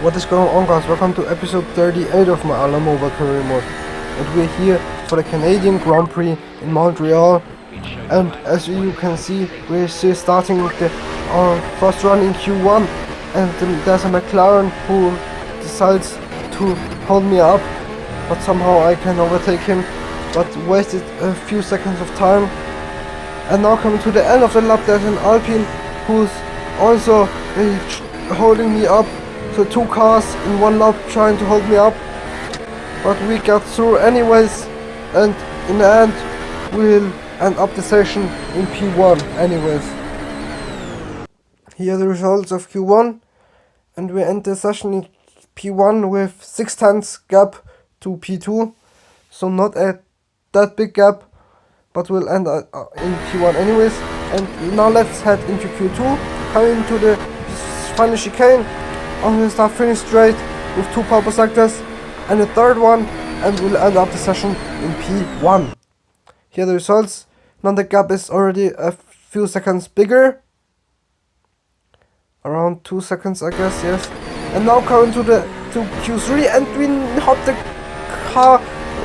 What is going on, guys? Welcome to episode 38 of my AlaMobile career mode. And we're here for the Canadian Grand Prix in Montreal. And as you can see, we're starting with the first run in Q1. And there's a McLaren who decides to hold me up. But somehow I can overtake him. But wasted a few seconds of time. And now coming to the end of the lap, there's an Alpine who's also holding me up. So two cars in one lap trying to hold me up, but we got through anyways, and in the end we'll end up the session in P1 anyways. Here are the results of Q1, and we end the session in P1 with 0.6 gap to P2, so not a that big gap, but we'll end in P1 anyways. And now let's head into Q2, coming to the final chicane. I'm gonna start finish straight with two purple sectors and a third one, and we'll end up the session in P1. Here are the results. Now the gap is already a few seconds bigger, around 2 seconds I guess, yes. And now coming to Q3, and we hop the car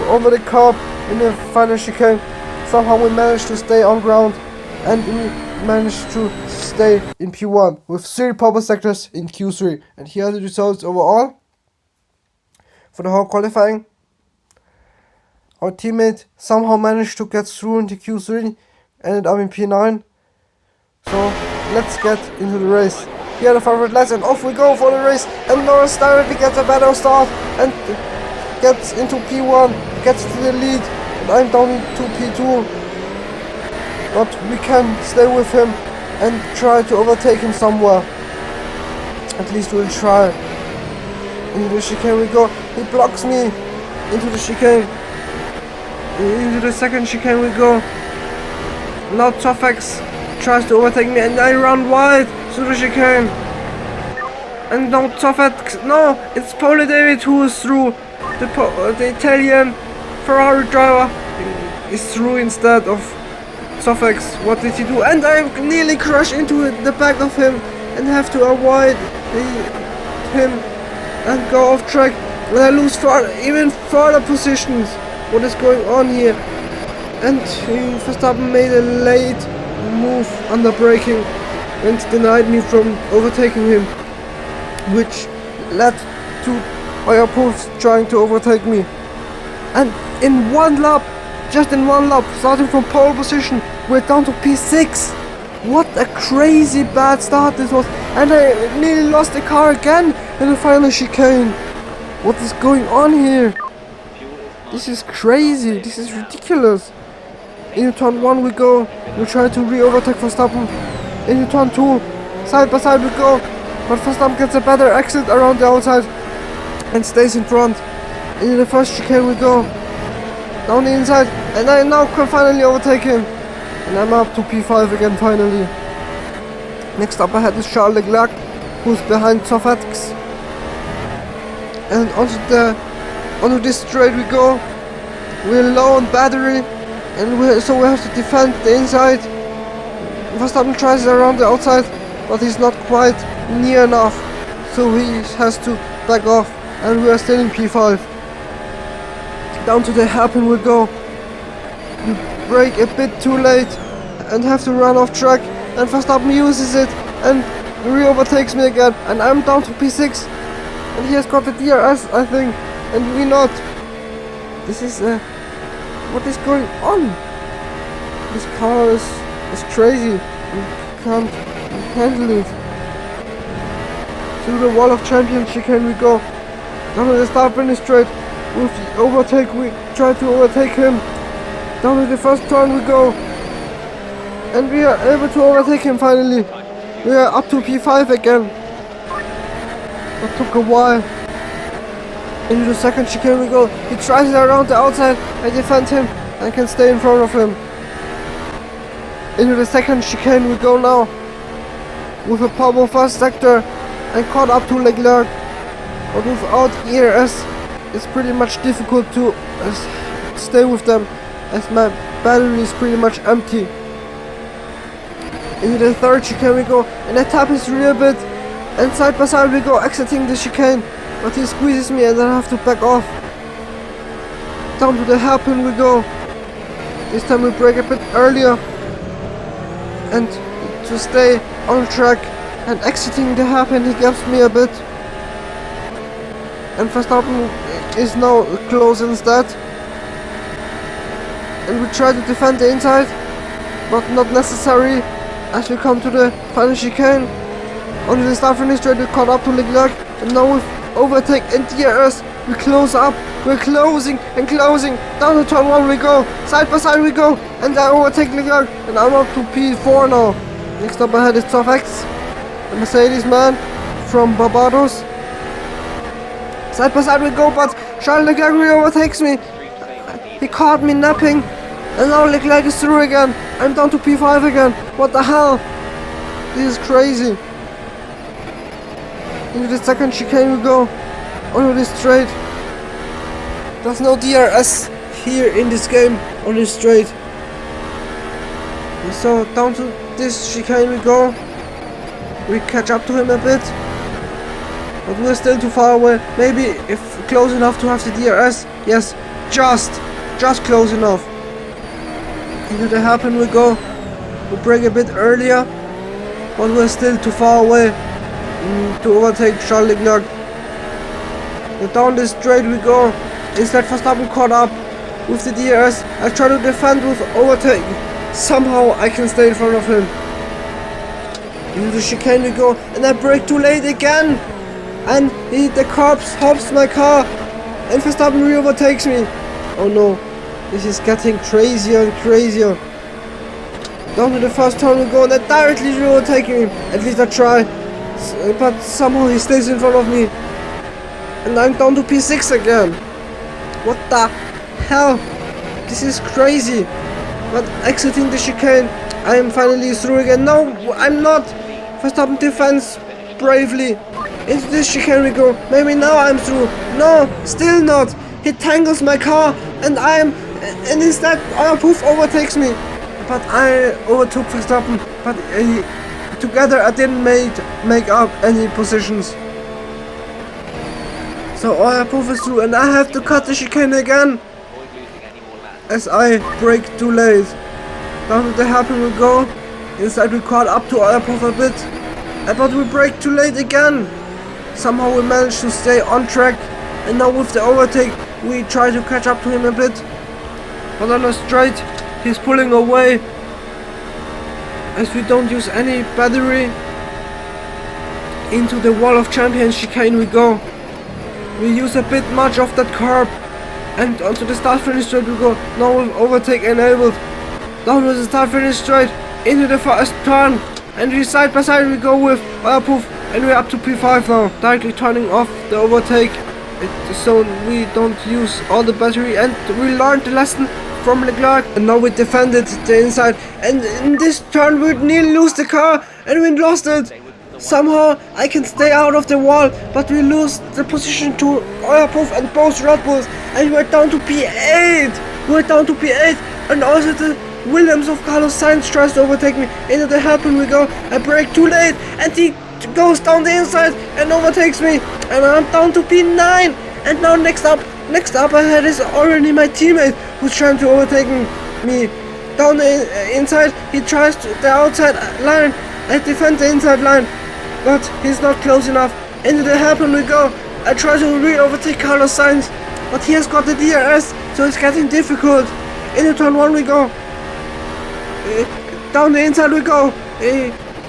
over the curb in the final chicane. Somehow we managed to stay on ground, and we managed to stay in P1 with 3 purple sectors in Q3. And here are the results overall for the whole qualifying. Our teammate somehow managed to get through into Q3, ended up in P9. So let's get into the race. Here are the favorite laps, and off we go for the race. And Norris directly gets a better start and gets into P1, gets to the lead, and I'm down into P2. But we can stay with him and try to overtake him somewhere. At least we'll try. Into the chicane we go. He blocks me. Into the chicane. Into the second chicane we go. Now Twich tries to overtake me, and I run wide through the chicane. And now Twich, no, it's Pole David who is through. The Italian Ferrari driver is through instead of Twich. What did he do? And I nearly crash into the back of him and have to avoid him and go off track. And I lose even further positions. What is going on here? And Verstappen made a late move under braking and denied me from overtaking him, which led to Monoposto trying to overtake me. And in one lap, just in one lap, starting from pole position, we're down to P6. What a crazy bad start this was. And I nearly lost the car again in the final chicane. What is going on here? This is crazy. This is ridiculous. Into turn 1 we go. We try to re-overtake Verstappen. Into turn 2, side by side we go. But Verstappen gets a better exit around the outside and stays in front. Into the first chicane we go. Down the inside, and I now can finally overtake him. And I'm up to P5 again finally. Next up ahead is Charles Leclerc, who's behind Twich. And onto this straight we go. We're low on battery, and so we have to defend the inside. Verstappen tries around the outside, but he's not quite near enough, so he has to back off, and we are still in P5. Down to the hairpin we go. We brake a bit too late and have to run off track, and Verstappen uses it and re-overtakes me again, and I'm down to P6, and he has got the DRS I think, and we not. This is what is going on? This car is crazy. We can't handle it. Through the wall of champions chicane we go. Down to the start finish straight. With the overtake, we try to overtake him. Down to the first turn we go. And we are able to overtake him finally. We are up to P5 again. That took a while. Into the second chicane we go. He tries it around the outside. I defend him. I can stay in front of him. Into the second chicane we go now. With a purple first sector. And caught up to Leclerc. But without ERS, it's pretty much difficult to stay with them, as my battery is pretty much empty. Into the third chicane we go, and I tap his rear bit, and side by side we go, exiting the chicane, but he squeezes me and I have to back off. Down to the hairpin we go. This time we brake a bit earlier, and to stay on track and exiting the hairpin he gaps me a bit, and Verstappen is now close instead, and we try to defend the inside, but not necessary as we come to the final chicane. Only the start finish straight we caught up to Leclerc, and now with overtake and DRS we close up. We're closing and closing. Down to turn 1 we go. Side by side we go. And I overtake Leclerc. And I'm up to P4 now. Next up ahead is Twich, the Mercedes man from Barbados. Side by side we go, but Charles Leclerc really overtakes me. He caught me napping. And now Leclerc is through again. I'm down to P5 again. What the hell? This is crazy. Into the second chicane we go. Onto this straight. There's no DRS here in this game on this straight. So down to this chicane we go. We catch up to him a bit, but we're still too far away. Maybe if close enough to have the DRS. Yes, just close enough. Into the hairpin we go. We brake a bit earlier, but we're still too far away to overtake Charles Leclerc. And down this straight we go. Instead Verstappen caught up with the DRS. I try to defend with overtake. Somehow I can stay in front of him. Into the chicane we go, and I brake too late again. And the cops hops my car, and Verstappen re-overtakes me. Oh no, this is getting crazier and crazier. Down to the first turn we go, and I directly re-overtaking him. At least I try, but somehow he stays in front of me. And I'm down to P6 again. What the hell? This is crazy. But exiting the chicane, I am finally through again. No, I'm not. Verstappen defends bravely. Into this chicane we go. Maybe now I'm through. No, still not. He tangles my car, and instead poof overtakes me. But I overtook Verstappen. But together I didn't make up any positions. So Poof is through, and I have to cut the chicane again, as I brake too late. Down to the hairpin we go. Inside we caught up to Poof a bit, but we brake too late again. Somehow we managed to stay on track, and now with the overtake we try to catch up to him a bit. But on a straight he's pulling away, as we don't use any battery. Into the wall of champions chicane we go. We use a bit much of that curb, and onto the start finish straight we go. Now with overtake enabled. Down to the start finish straight, into the first turn, and we side by side we go with Poof, and we're up to P5 now, directly turning off the overtake, so we don't use all the battery. And we learned the lesson from Leclerc, and now we defended the inside, and in this turn we nearly lose the car, and we lost it. Somehow I can stay out of the wall, but we lose the position to Poof and both Red Bulls, and we're down to P8. We're down to P8, and also the Williams of Carlos Sainz tries to overtake me. Into the hairpin we go. I brake too late, and he goes down the inside and overtakes me, and I'm down to P9. And now next up ahead is already my teammate who's trying to overtake me. Down the inside, he tries to the outside line. I defend the inside line, but he's not close enough. Into the hairpin we go. I try to re-overtake Carlos Sainz, but he has got the DRS, so it's getting difficult. Into turn 1 we go. Down the inside we go.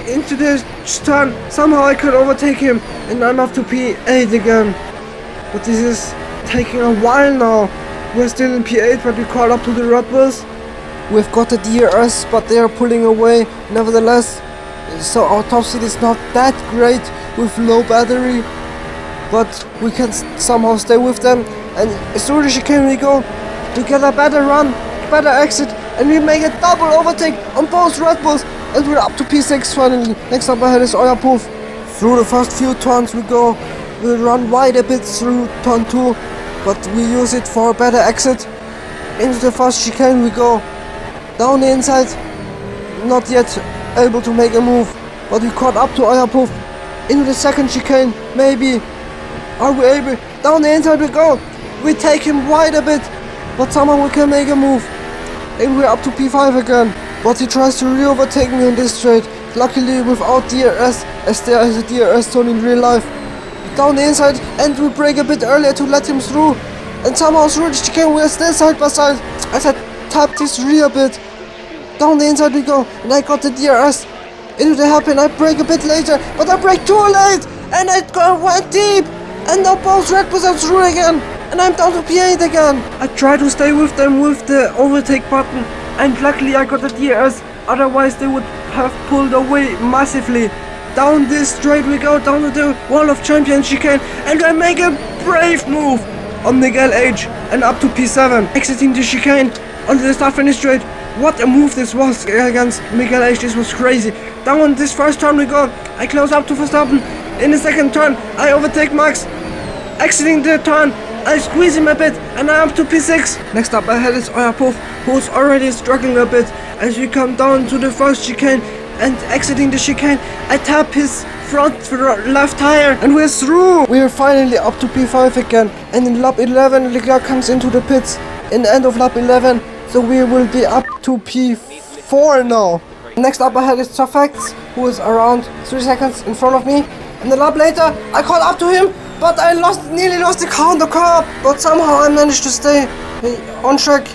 Into this turn, somehow I could overtake him, and I'm up to P8 again. But this is taking a while now. We're still in P8, but we caught up to the Red Bulls. We've got the DRS, but they are pulling away nevertheless. So our top speed is not that great with low battery, but we can somehow stay with them. And through the chicane we go to get a better run, better exit, and we make a double overtake on both Red Bulls, and we're up to P6 finally. Next up ahead is Poof. Through the first few turns we go. We run wide a bit through turn 2, but we use it for a better exit. Into the first chicane we go. Down the inside, not yet able to make a move, but we caught up to Poof, into the second chicane. Maybe. Are we able? Down the inside we go. We take him wide a bit, but somehow we can make a move. And we're up to P5 again. But he tries to re-overtake me on this straight. Luckily without DRS, as there is a DRS zone in real life. Down the inside, and we brake a bit earlier to let him through. And somehow through the chicane we are still side by side. As I tapped his rear a bit. Down the inside we go, and I got the DRS. Into the hairpin, I brake a bit later, but I brake too late! And I went deep! And now both Red Bulls are through again! And I'm down to P8 again! I tried to stay with them with the overtake button, and luckily I got the DRS, otherwise they would have pulled away massively. Down this straight we go, down to the Wall of Champions chicane, and I make a brave move on Miguel H. and up to P7, exiting the chicane onto the start finish straight. What a move this was against Miguel H. This was crazy. Down on this first turn we go. I close up to Verstappen. In the second turn, I overtake Max. Exiting the turn, I squeeze him a bit, and I'm up to P6. Next up ahead is Oyapov, who's already struggling a bit. As we come down to the first chicane and exiting the chicane, I tap his front left tire, and we're through. We are finally up to P5 again, and in lap 11, Leclerc comes into the pits in the end of lap 11, so we will be up to P4 now. Next up ahead is Twich, who is around 3 seconds in front of me. And a lap later, I caught up to him, but I nearly lost the car on the curb. But somehow I managed to stay on track.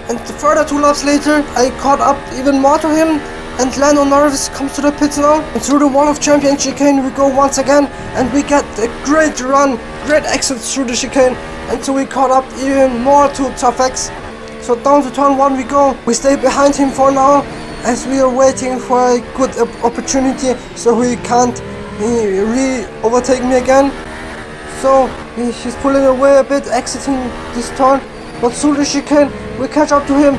And further 2 laps later, I caught up even more to him. And Lando Norris comes to the pits now. And through the Wall of Champions chicane we go once again. And we get a great run, great exit through the chicane. And so we caught up even more to Twich. So down to turn 1 we go. We stay behind him for now, as we are waiting for a good opportunity, so he can't overtake me again. So he's pulling away a bit, exiting this turn. But through the chicane we catch up to him,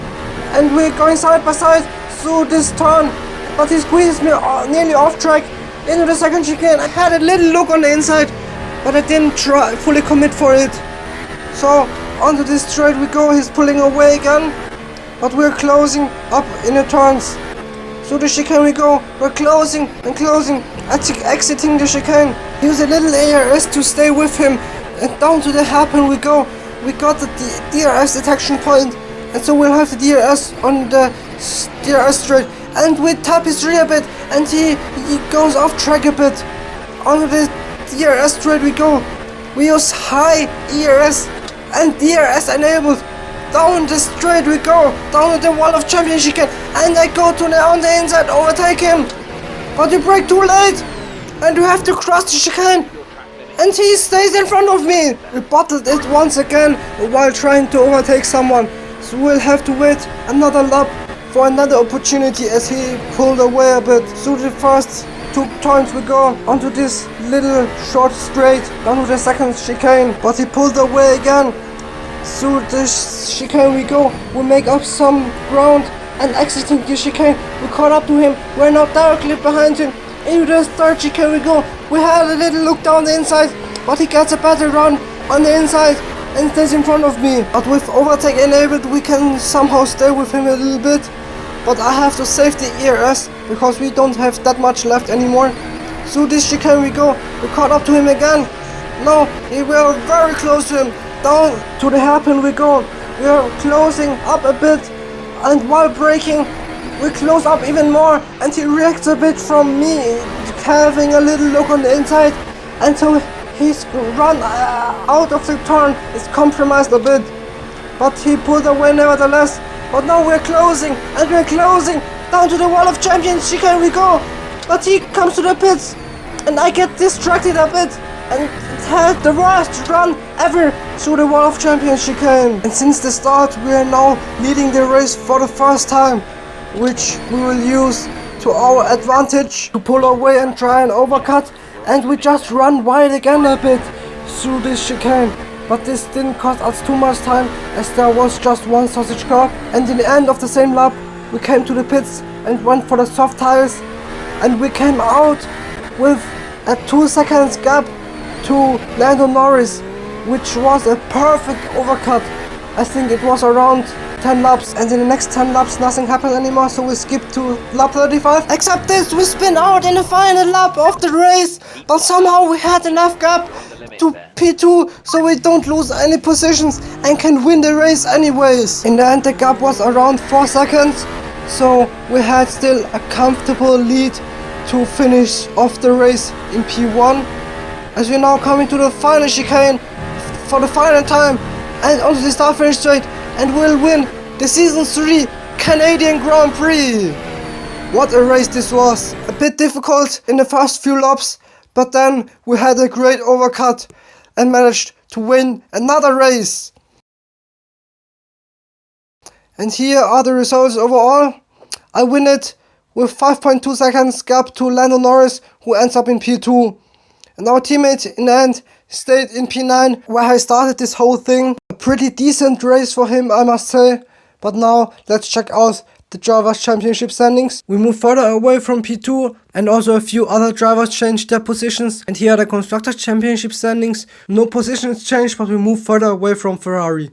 and we're going side by side through this turn. But he squeezes me nearly off track into the second chicane. I had a little look on the inside, but I didn't fully commit for it. So onto this straight we go. He's pulling away again, but we're closing up in the turns. So the chicane we go. We're closing and closing, exiting the chicane. Use a little ARS to stay with him, and down to the hairpin we go. We got the DRS detection point, and so we'll have the DRS on the DRS straight. And we tap his rear a bit, and he goes off track a bit. Onto the DRS straight we go. We use high ERS and DRS enabled. Down the straight we go, down to the Wall of Champions chicane, and I go on the inside, overtake him. But we brake too late, and we have to cross the chicane, and he stays in front of me. We bottled it once again while trying to overtake someone, so we'll have to wait another lap for another opportunity, as he pulled away a bit. Through the first 2 turns we go onto this little short straight, down to the second chicane, but he pulled away again. Through this chicane we go. We make up some ground, and exiting the chicane we caught up to him. We're now directly behind him. Into the third chicane we go. We had a little look down the inside, but he gets a better run on the inside and stays in front of me. But with overtake enabled we can somehow stay with him a little bit. But I have to save the ERS because we don't have that much left anymore. Through this chicane we go. We caught up to him again. Now we were very close to him. Down to the hairpin we go. We are closing up a bit, and while braking we close up even more, and he reacts a bit from me having a little look on the inside, and so his run out of the turn is compromised a bit, but he pulled away nevertheless. But now we're closing, and we're closing down to the Wall of Champions chicane we go. But he comes to the pits, and I get distracted a bit, and had the worst run ever through the Wall of Champions chicane. And since the start we are now leading the race for the first time, which we will use to our advantage to pull away and try an overcut. And we just run wide again a bit through this chicane. But this didn't cost us too much time, as there was just one sausage car. And in the end of the same lap we came to the pits and went for the soft tires, and we came out with a 2 seconds gap to Lando Norris, which was a perfect overcut. I think it was around 10 laps, and in the next 10 laps nothing happened anymore, so we skipped to lap 35. Except this, we spin out in the final lap of the race but somehow we had enough gap to P2 so we don't lose any positions and can win the race anyways. In the end the gap was around 4 seconds, so we had still a comfortable lead to finish off the race in P1. As we're now coming to the final chicane for the final time and onto the start finish straight, and we'll win the Season 3 Canadian Grand Prix. What a race this was. A bit difficult in the first few laps, but then we had a great overcut and managed to win another race. And here are the results overall. I win it with 5.2 seconds gap to Lando Norris, who ends up in P2. And our teammate in the end stayed in P9, where I started this whole thing. A pretty decent race for him, I must say. But now let's check out the Drivers' Championship standings. We move further away from P2, and also a few other drivers changed their positions. And here are the Constructors' Championship standings. No positions changed, but we move further away from Ferrari.